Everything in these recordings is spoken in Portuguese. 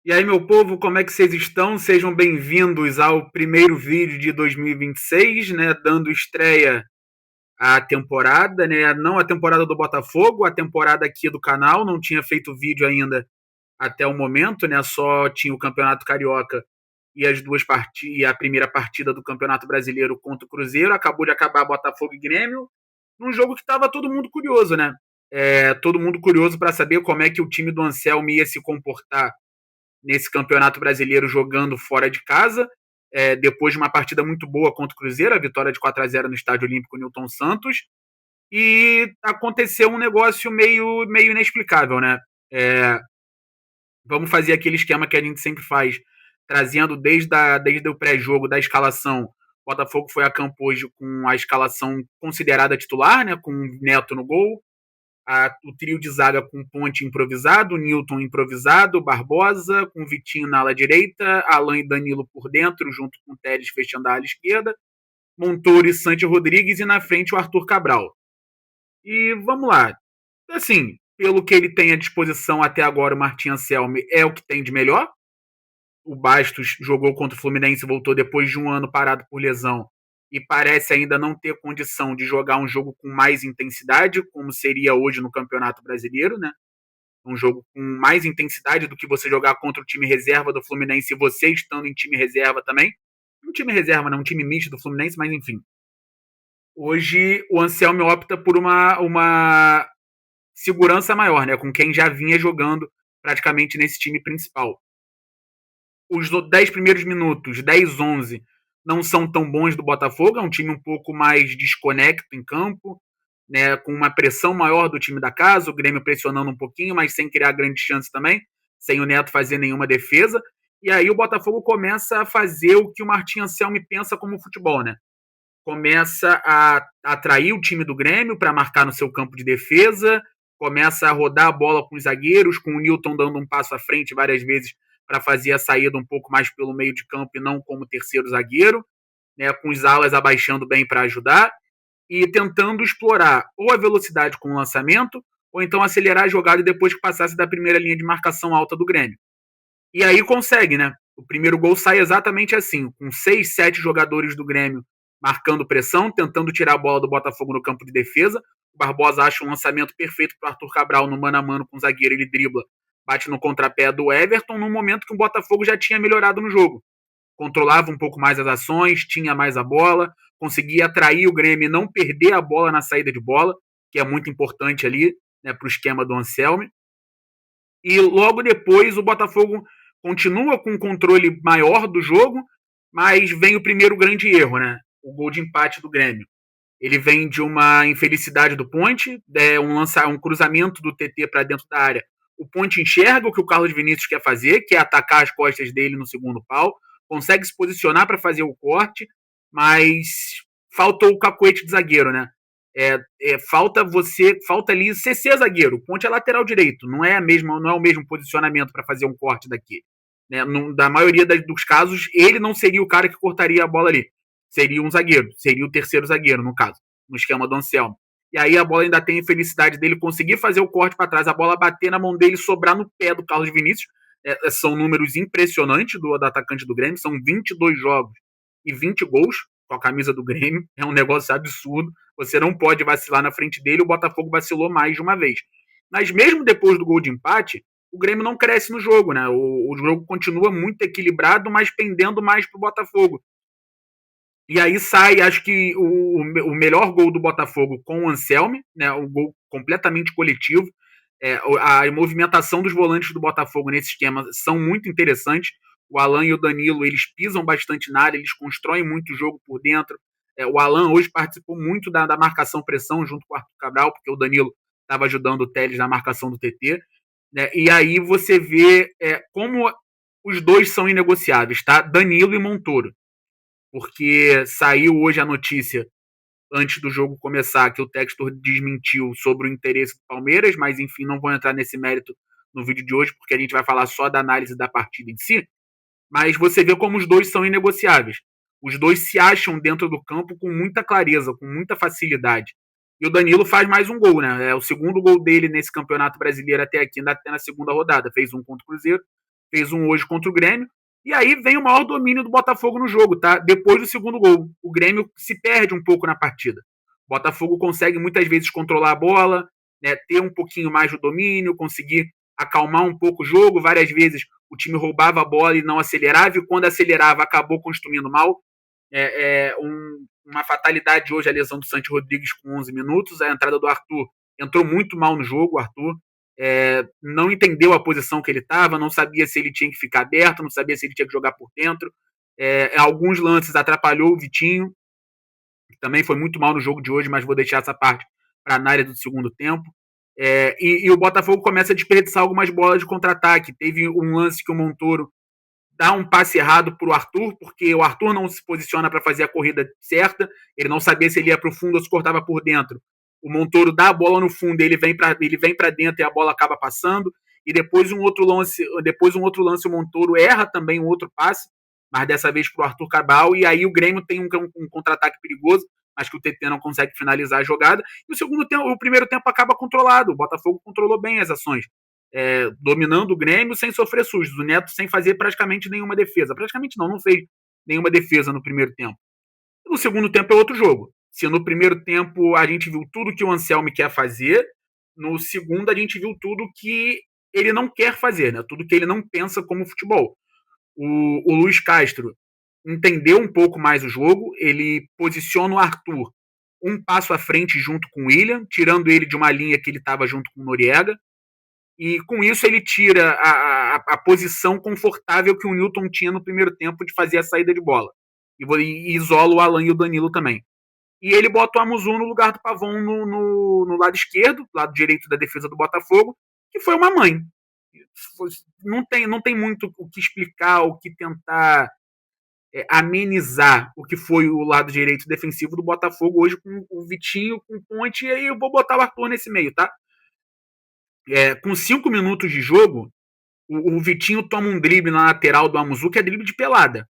E aí, meu povo, como é que vocês estão? Sejam bem-vindos ao primeiro vídeo de 2026, né? Dando estreia à temporada, né? Não a temporada do Botafogo, a temporada aqui do canal. Não tinha feito vídeo ainda até o momento, né? Só tinha o Campeonato Carioca e as duas partidas, e a primeira partida do Campeonato Brasileiro contra o Cruzeiro. Acabou de acabar Botafogo e Grêmio, num jogo que estava todo mundo curioso, né? Todo mundo curioso para saber como é que o time do Anselmo ia se comportar nesse Campeonato Brasileiro jogando fora de casa, depois de uma partida muito boa contra o Cruzeiro, a vitória de 4-0 no Estádio Olímpico Newton Santos, e aconteceu um negócio meio inexplicável, né? É, Vamos fazer aquele esquema que a gente sempre faz, trazendo desde o pré-jogo da escalação. O Botafogo foi a campo hoje com a escalação considerada titular, né? Com o Neto no gol, o trio de zaga com Ponte improvisado, Newton improvisado, Barbosa, com Vitinho na ala direita, Alan e Danilo por dentro, junto com o Teres fechando a ala esquerda, Montoro e Santi Rodrigues, e na frente o Arthur Cabral. E vamos lá. Assim, pelo que ele tem à disposição até agora, o Martin Anselmi é o que tem de melhor. O Bastos jogou contra o Fluminense e voltou depois de um ano parado por lesão e parece ainda não ter condição de jogar um jogo com mais intensidade, como seria hoje no Campeonato Brasileiro, né? Um jogo com mais intensidade do que você jogar contra o time reserva do Fluminense e você estando em time reserva também. Um time reserva, não um time misto do Fluminense, mas enfim. Hoje o Anselmo opta por uma segurança maior, né? Com quem já vinha jogando praticamente nesse time principal. Os 10 primeiros minutos, 10, 11, não são tão bons do Botafogo, é um time um pouco mais desconecto em campo, né, com uma pressão maior do time da casa, o Grêmio pressionando um pouquinho, mas sem criar grandes chances também, sem o Neto fazer nenhuma defesa. E aí o Botafogo começa a fazer o que o Martin Anselmi pensa como futebol, né? Começa a atrair o time do Grêmio para marcar no seu campo de defesa, começa a rodar a bola com os zagueiros, com o Newton dando um passo à frente várias vezes para fazer a saída um pouco mais pelo meio de campo e não como terceiro zagueiro, né, com os alas abaixando bem para ajudar e tentando explorar ou a velocidade com o lançamento ou então acelerar a jogada depois que passasse da primeira linha de marcação alta do Grêmio. E aí consegue, né? O primeiro gol sai exatamente assim, com 6, 7 jogadores do Grêmio marcando pressão, tentando tirar a bola do Botafogo no campo de defesa. O Barbosa acha um lançamento perfeito para o Arthur Cabral no mano a mano com o zagueiro, ele dribla, bate no contrapé do Everton, num momento que o Botafogo já tinha melhorado no jogo. Controlava um pouco mais as ações, tinha mais a bola, conseguia atrair o Grêmio e não perder a bola na saída de bola, que é muito importante ali, né, para o esquema do Anselmi. E logo depois o Botafogo continua com um controle maior do jogo, mas vem o primeiro grande erro, né? O gol de empate do Grêmio. Ele vem de uma infelicidade do Ponte, um cruzamento do TT para dentro da área. O Ponte enxerga o que o Carlos Vinícius quer fazer, que é atacar as costas dele no segundo pau, consegue se posicionar para fazer o corte, mas faltou o cacoete de zagueiro, né? Falta ali ser zagueiro. O Ponte é lateral direito, não é o mesmo posicionamento para fazer um corte daqui. Né? Da maioria dos casos, ele não seria o cara que cortaria a bola ali. Seria um zagueiro, seria o terceiro zagueiro, no caso, no esquema do Anselmo. E aí a bola ainda tem a infelicidade dele conseguir fazer o corte para trás, a bola bater na mão dele e sobrar no pé do Carlos Vinícius. São números impressionantes do atacante do Grêmio, são 22 jogos e 20 gols com a camisa do Grêmio, é um negócio absurdo. Você não pode vacilar na frente dele, o Botafogo vacilou mais de uma vez. Mas mesmo depois do gol de empate, o Grêmio não cresce no jogo, né? O jogo continua muito equilibrado, mas pendendo mais pro Botafogo. E aí sai, acho que o melhor gol do Botafogo com o Anselmi, né? Um gol completamente coletivo. A movimentação dos volantes do Botafogo nesse esquema são muito interessantes. O Alan e o Danilo, eles pisam bastante na área, eles constroem muito o jogo por dentro. O Alan hoje participou muito da marcação-pressão junto com o Arthur Cabral, porque o Danilo estava ajudando o Teles na marcação do TT. Né? E aí você vê como os dois são inegociáveis, tá? Danilo e Montoro. Porque saiu hoje a notícia antes do jogo começar, que o Textor desmentiu sobre o interesse do Palmeiras, mas enfim, não vou entrar nesse mérito no vídeo de hoje, porque a gente vai falar só da análise da partida em si, mas você vê como os dois são inegociáveis. Os dois se acham dentro do campo com muita clareza, com muita facilidade. E o Danilo faz mais um gol, né? É o segundo gol dele nesse Campeonato Brasileiro até aqui, até na segunda rodada. Fez um contra o Cruzeiro, fez um hoje contra o Grêmio, e aí vem o maior domínio do Botafogo no jogo, tá? Depois do segundo gol. O Grêmio se perde um pouco na partida. O Botafogo consegue muitas vezes controlar a bola, né, ter um pouquinho mais de domínio, conseguir acalmar um pouco o jogo. Várias vezes o time roubava a bola e não acelerava, e quando acelerava acabou construindo mal. Uma fatalidade hoje a lesão do Santi Rodrigues com 11 minutos, a entrada do Arthur entrou muito mal no jogo. O Arthur não entendeu a posição que ele estava, não sabia se ele tinha que ficar aberto, não sabia se ele tinha que jogar por dentro. Alguns lances atrapalhou o Vitinho, que também foi muito mal no jogo de hoje, mas vou deixar essa parte para a análise do segundo tempo. E o Botafogo começa a desperdiçar algumas bolas de contra-ataque. Teve um lance que o Montoro dá um passe errado para o Arthur, porque o Arthur não se posiciona para fazer a corrida certa, ele não sabia se ele ia para o fundo ou se cortava por dentro. O Montoro dá a bola no fundo, ele vem para dentro e a bola acaba passando. E depois um outro lance, o Montoro erra também um outro passe, mas dessa vez para o Arthur Cabral, e aí o Grêmio tem um contra-ataque perigoso, mas que o TT não consegue finalizar a jogada. E o primeiro tempo acaba controlado, o Botafogo controlou bem as ações. Dominando o Grêmio sem sofrer sujos. O Neto sem fazer praticamente nenhuma defesa. Praticamente não fez nenhuma defesa no primeiro tempo. No segundo tempo é outro jogo. Se no primeiro tempo a gente viu tudo que o Anselmi quer fazer, no segundo a gente viu tudo que ele não quer fazer, né? Tudo que ele não pensa como futebol. O Luiz Castro entendeu um pouco mais o jogo, ele posiciona o Arthur um passo à frente junto com o William, tirando ele de uma linha que ele estava junto com o Noriega, e com isso ele tira a posição confortável que o Newton tinha no primeiro tempo de fazer a saída de bola. E isola o Alan e o Danilo também. E ele bota o Amuzu no lugar do Pavão no lado esquerdo, lado direito da defesa do Botafogo, que foi uma mãe. Não tem muito o que explicar, o que tentar amenizar o que foi o lado direito defensivo do Botafogo hoje com o Vitinho, com o Ponte, e aí eu vou botar o Arthur nesse meio, tá? Com 5 minutos de jogo, o Vitinho toma um drible na lateral do Amuzu, que é drible de pelada.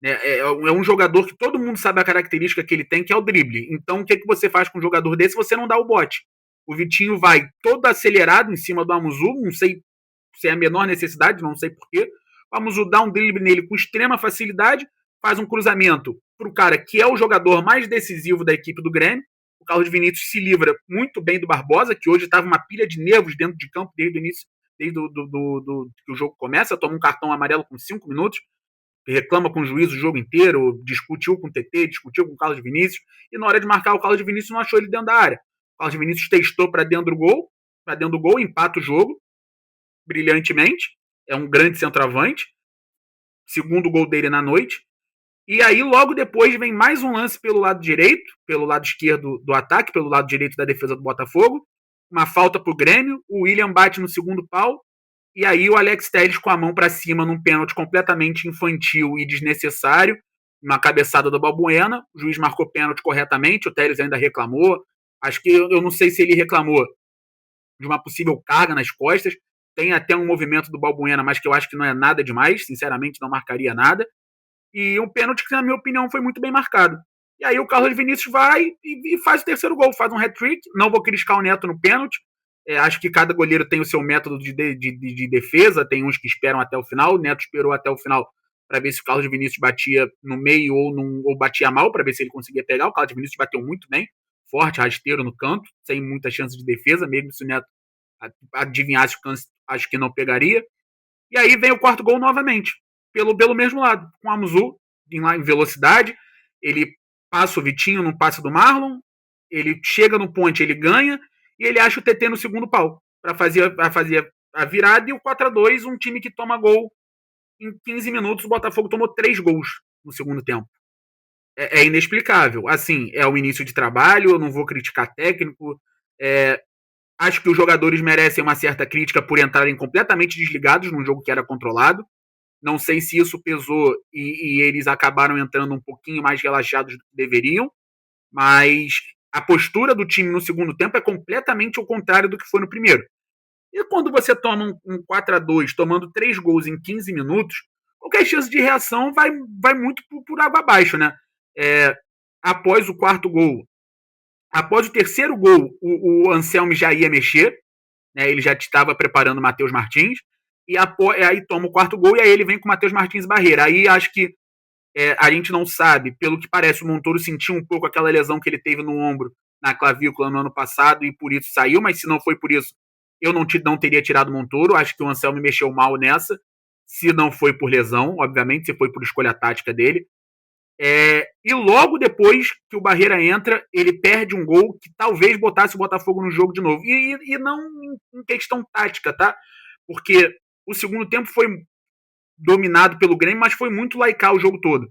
É um jogador que todo mundo sabe a característica que ele tem, que é o drible. Então, o que você faz com um jogador desse? Você não dá o bote. O Vitinho vai todo acelerado em cima do Amuzu, não sei se é a menor necessidade, não sei porquê. O Amuzu dá um drible nele com extrema facilidade, faz um cruzamento para o cara que é o jogador mais decisivo da equipe do Grêmio. O Carlos Vinícius se livra muito bem do Barbosa, que hoje estava uma pilha de nervos dentro de campo desde o início, desde que o jogo começa. Toma um cartão amarelo com 5 minutos, reclama com o juiz o jogo inteiro, discutiu com o TT, discutiu com o Carlos Vinícius, e na hora de marcar o Carlos Vinícius não achou ele dentro da área. O Carlos Vinícius testou para dentro do gol, empata o jogo brilhantemente, é um grande centroavante, segundo gol dele na noite. E aí, logo depois, vem mais um lance pelo lado direito, pelo lado esquerdo do ataque, pelo lado direito da defesa do Botafogo. Uma falta pro Grêmio, o William bate no segundo pau, e aí o Alex Telles com a mão para cima num pênalti completamente infantil e desnecessário, uma cabeçada do Balbuena. O juiz marcou pênalti corretamente, o Telles ainda reclamou. Acho que eu não sei se ele reclamou de uma possível carga nas costas. Tem até um movimento do Balbuena, mas que eu acho que não é nada demais, sinceramente não marcaria nada. E um pênalti que, na minha opinião, foi muito bem marcado. E aí o Carlos Vinícius vai e faz o terceiro gol, faz um hat-trick. Não vou criticar o Neto no pênalti. Acho que cada goleiro tem o seu método de defesa, tem uns que esperam até o final. O Neto esperou até o final para ver se o Carlos Vinícius batia no meio ou batia mal, para ver se ele conseguia pegar. O Carlos Vinícius bateu muito bem, forte, rasteiro no canto, sem muita chance de defesa, mesmo se o Neto adivinhasse o canto, acho que não pegaria. E aí vem o quarto gol novamente, pelo mesmo lado, com o Amuzu em velocidade. Ele passa o Vitinho no passe do Marlon, ele chega no ponte, ele ganha, e ele acha o TT no segundo pau, para fazer a virada, e o 4-2, um time que toma gol em 15 minutos. O Botafogo tomou 3 gols no segundo tempo. É inexplicável. Assim, é o início de trabalho, eu não vou criticar técnico, acho que os jogadores merecem uma certa crítica por entrarem completamente desligados num jogo que era controlado. Não sei se isso pesou e eles acabaram entrando um pouquinho mais relaxados do que deveriam, mas a postura do time no segundo tempo é completamente o contrário do que foi no primeiro. E quando você toma um 4-2, tomando 3 gols em 15 minutos, qualquer chance de reação vai muito por água abaixo, né? Após o quarto gol, após o terceiro gol, o Anselmi já ia mexer, né? Ele já estava preparando o Matheus Martins, e aí toma o quarto gol, e aí ele vem com o Matheus Martins Barreira. Aí acho que a gente não sabe, pelo que parece, o Montoro sentiu um pouco aquela lesão que ele teve no ombro, na clavícula no ano passado, e por isso saiu, mas se não foi por isso, eu não teria tirado o Montoro. Acho que o Anselmo mexeu mal nessa, se não foi por lesão, obviamente, se foi por escolha tática dele. E logo depois que o Barreira entra, ele perde um gol que talvez botasse o Botafogo no jogo de novo. E não em questão tática, tá? Porque o segundo tempo foi dominado pelo Grêmio, mas foi muito laical o jogo todo.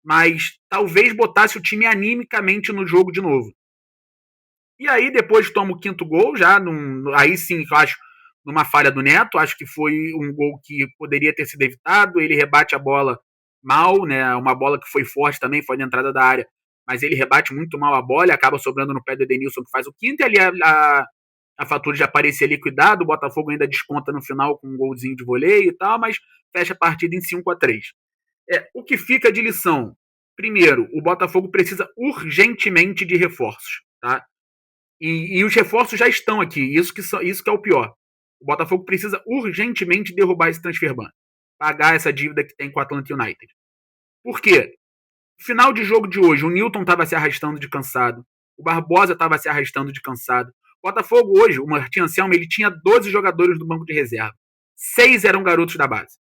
Mas talvez botasse o time animicamente no jogo de novo. E aí depois toma o quinto gol, aí sim, eu acho, numa falha do Neto. Acho que foi um gol que poderia ter sido evitado. Ele rebate a bola mal, né? Uma bola que foi forte também, foi na entrada da área, mas ele rebate muito mal a bola e acaba sobrando no pé do Edenilson, que faz o quinto, e ali a fatura já parecia liquidada. O Botafogo ainda desconta no final com um golzinho de voleio e tal, mas fecha a partida em 5-3. O que fica de lição? Primeiro, o Botafogo precisa urgentemente de reforços, tá? E os reforços já estão aqui, isso que é o pior. O Botafogo precisa urgentemente derrubar esse transfer ban, pagar essa dívida que tem com o Atlanta United. Por quê? Final de jogo de hoje, o Newton estava se arrastando de cansado, o Barbosa estava se arrastando de cansado. O Botafogo hoje, o Martin Anselmo, ele tinha 12 jogadores do banco de reserva. 6 eram garotos da base.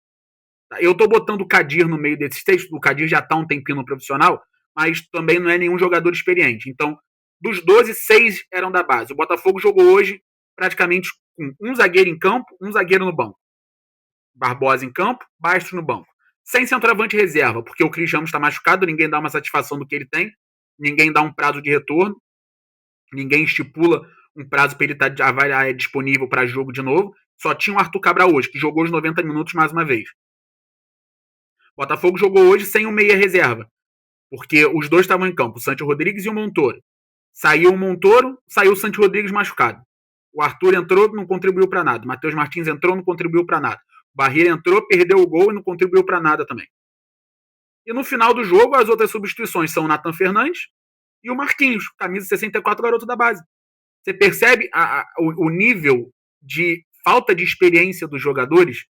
Eu tô botando o Kadir no meio desses textos. O Kadir já tá um tempinho no profissional, mas também não é nenhum jogador experiente. Então, dos 12, 6 eram da base. O Botafogo jogou hoje praticamente com um zagueiro em campo, um zagueiro no banco. Barbosa em campo, Bastos no banco. Sem centroavante reserva, porque o Cris Ramos está machucado, ninguém dá uma satisfação do que ele tem, ninguém dá um prazo de retorno, ninguém estipula um prazo para ele estar disponível para jogo de novo. Só tinha o Arthur Cabral hoje, que jogou os 90 minutos mais uma vez. O Botafogo jogou hoje sem o meia reserva, porque os dois estavam em campo, o Santi Rodrigues e o Montoro. Saiu o Montoro, saiu o Santi Rodrigues machucado. O Arthur entrou, não contribuiu para nada. O Matheus Martins entrou, não contribuiu para nada. O Barreira entrou, perdeu o gol e não contribuiu para nada também. E no final do jogo, as outras substituições são o Nathan Fernandes e o Marquinhos, camisa 64, garoto da base. Você percebe o nível de falta de experiência dos jogadores?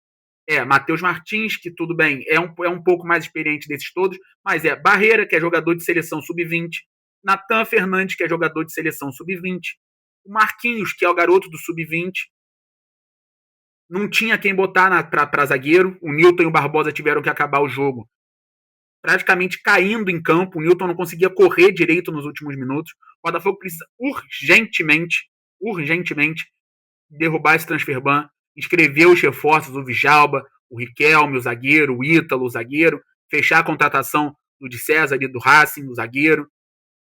Matheus Martins, que tudo bem, é um pouco mais experiente desses todos, mas Barreira, que é jogador de seleção sub-20, Nathan Fernandes, que é jogador de seleção sub-20, o Marquinhos, que é o garoto do sub-20, não tinha quem botar para zagueiro. O Newton e o Barbosa tiveram que acabar o jogo praticamente caindo em campo. O Newton não conseguia correr direito nos últimos minutos. O Botafogo precisa urgentemente derrubar esse transfer ban, inscrever os reforços, o Vijalba, o Riquelme, o zagueiro, o Ítalo, o zagueiro, fechar a contratação do de César e do Racing, o zagueiro.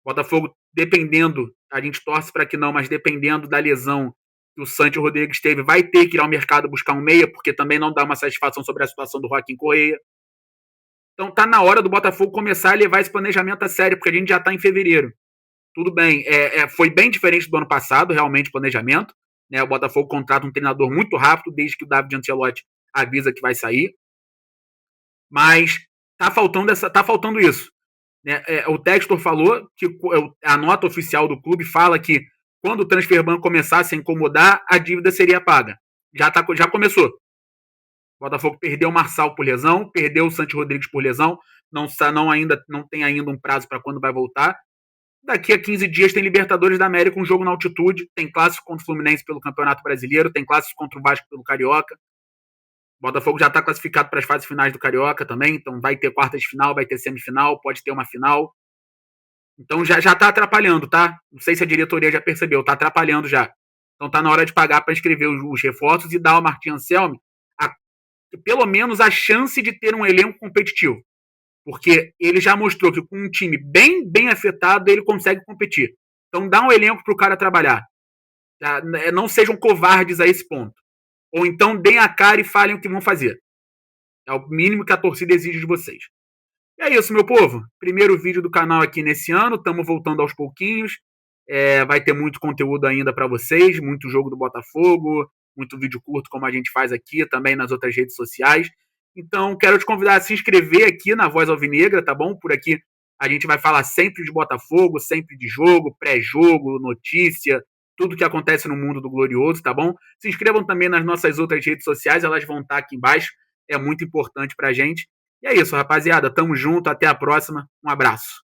O Botafogo, dependendo, a gente torce para que não, mas dependendo da lesão que o Santi Rodrigues teve, vai ter que ir ao mercado buscar um meia, porque também não dá uma satisfação sobre a situação do Joaquim Correia. Então tá na hora do Botafogo começar a levar esse planejamento a sério, porque a gente já está em fevereiro. Tudo bem, foi bem diferente do ano passado, realmente, o planejamento. Né? O Botafogo contrata um treinador muito rápido, desde que o David Ancelotti avisa que vai sair. Mas tá faltando isso. Né? O Textor falou que a nota oficial do clube fala que quando o transfer ban começasse a incomodar, a dívida seria paga. Já começou. O Botafogo perdeu o Marçal por lesão, perdeu o Santi Rodrigues por lesão, não tem ainda um prazo para quando vai voltar. Daqui a 15 dias tem Libertadores da América, um jogo na altitude, tem clássico contra o Fluminense pelo Campeonato Brasileiro, tem clássico contra o Vasco pelo Carioca. O Botafogo já está classificado para as fases finais do Carioca também, então vai ter quartas de final, vai ter semifinal, pode ter uma final. Então já está atrapalhando, tá? Não sei se a diretoria já percebeu, está atrapalhando já. Então está na hora de pagar para inscrever os reforços e dar ao Martin Anselmi pelo menos a chance de ter um elenco competitivo. Porque ele já mostrou que com um time bem afetado, ele consegue competir. Então dá um elenco para o cara trabalhar. Tá? Não sejam covardes a esse ponto. Ou então deem a cara e falem o que vão fazer. É o mínimo que a torcida exige de vocês. E é isso, meu povo. Primeiro vídeo do canal aqui nesse ano. Estamos voltando aos pouquinhos. Vai ter muito conteúdo ainda para vocês. Muito jogo do Botafogo. Muito vídeo curto, como a gente faz aqui, também nas outras redes sociais. Então, quero te convidar a se inscrever aqui na Voz Alvinegra, tá bom? Por aqui a gente vai falar sempre de Botafogo, sempre de jogo, pré-jogo, notícia, tudo que acontece no mundo do Glorioso, tá bom? Se inscrevam também nas nossas outras redes sociais, elas vão estar aqui embaixo, é muito importante pra gente. E é isso, rapaziada, tamo junto, até a próxima, um abraço.